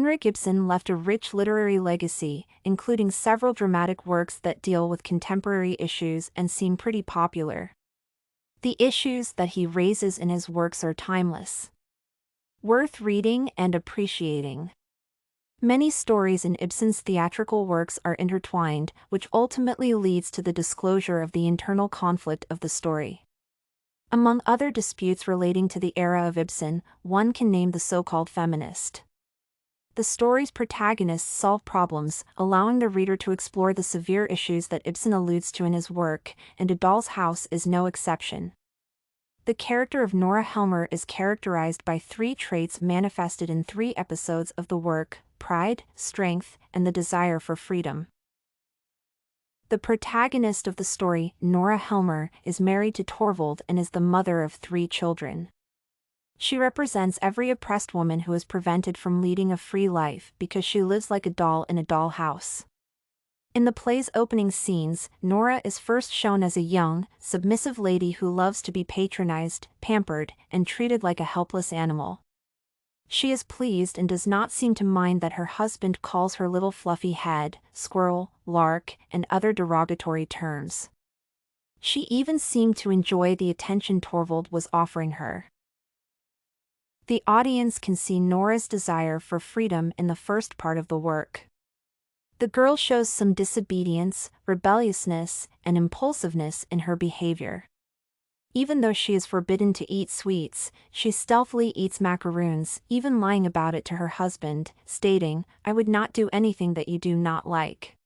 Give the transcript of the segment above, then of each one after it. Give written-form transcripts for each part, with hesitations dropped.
Henrik Ibsen left a rich literary legacy, including several dramatic works that deal with contemporary issues and seem pretty popular. The issues that he raises in his works are timeless, worth reading and appreciating. Many stories in Ibsen's theatrical works are intertwined, which ultimately leads to the disclosure of the internal conflict of the story. Among other disputes relating to the era of Ibsen, one can name the so-called feminist. The story's protagonists solve problems, allowing the reader to explore the severe issues that Ibsen alludes to in his work, and A Doll's House is no exception. The character of Nora Helmer is characterized by three traits manifested in 3 episodes of the work: pride, strength, and the desire for freedom. The protagonist of the story, Nora Helmer, is married to Torvald and is the mother of 3 children. She represents every oppressed woman who is prevented from leading a free life because she lives like a doll in a doll house. In the play's opening scenes, Nora is first shown as a young, submissive lady who loves to be patronized, pampered, and treated like a helpless animal. She is pleased and does not seem to mind that her husband calls her little fluffy head, squirrel, lark, and other derogatory terms. She even seemed to enjoy the attention Torvald was offering her. The audience can see Nora's desire for freedom in the first part of the work. The girl shows some disobedience, rebelliousness, and impulsiveness in her behavior. Even though she is forbidden to eat sweets, she stealthily eats macaroons, even lying about it to her husband, stating, "I would not do anything that you do not like."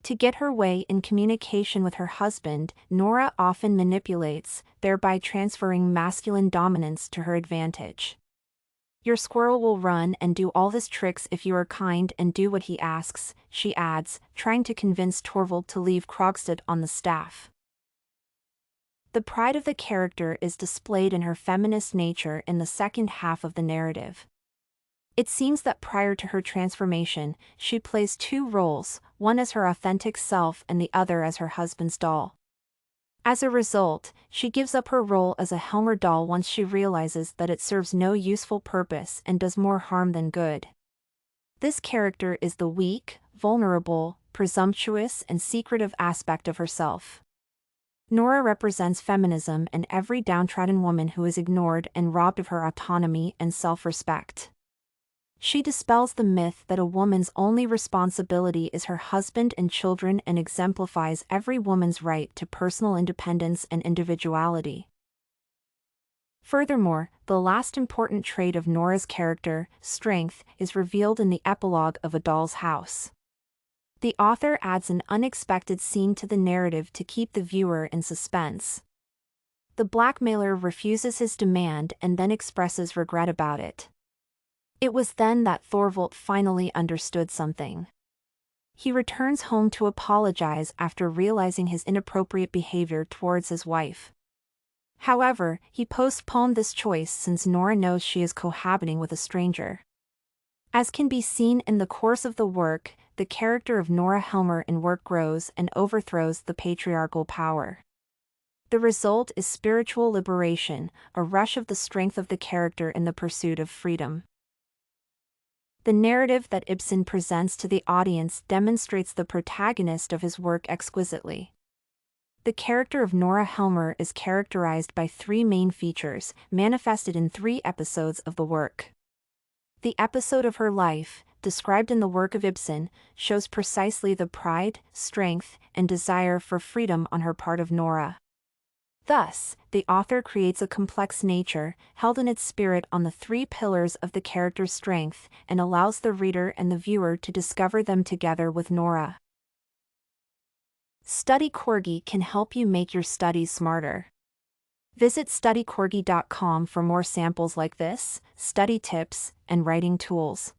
To get her way in communication with her husband, Nora often manipulates, thereby transferring masculine dominance to her advantage. "Your squirrel will run and do all his tricks if you are kind and do what he asks," she adds, trying to convince Torvald to leave Krogstad on the staff. The pride of the character is displayed in her feminist nature in the second half of the narrative. It seems that prior to her transformation, she plays 2 roles, one as her authentic self and the other as her husband's doll. As a result, she gives up her role as a Helmer doll once she realizes that it serves no useful purpose and does more harm than good. This character is the weak, vulnerable, presumptuous, and secretive aspect of herself. Nora represents feminism and every downtrodden woman who is ignored and robbed of her autonomy and self-respect. She dispels the myth that a woman's only responsibility is her husband and children and exemplifies every woman's right to personal independence and individuality. Furthermore, the last important trait of Nora's character, strength, is revealed in the epilogue of A Doll's House. The author adds an unexpected scene to the narrative to keep the viewer in suspense. The blackmailer refuses his demand and then expresses regret about it. It was then that Torvald finally understood something. He returns home to apologize after realizing his inappropriate behavior towards his wife. However, he postponed this choice since Nora knows she is cohabiting with a stranger. As can be seen in the course of the work, the character of Nora Helmer in work grows and overthrows the patriarchal power. The result is spiritual liberation, a rush of the strength of the character in the pursuit of freedom. The narrative that Ibsen presents to the audience demonstrates the protagonist of his work exquisitely. The character of Nora Helmer is characterized by 3 main features, manifested in 3 episodes of the work. The episode of her life, described in the work of Ibsen, shows precisely the pride, strength, and desire for freedom on her part of Nora. Thus, the author creates a complex nature, held in its spirit on the 3 pillars of the character's strength, and allows the reader and the viewer to discover them together with Nora. Study Corgi can help you make your studies smarter. Visit studycorgi.com for more samples like this, study tips, and writing tools.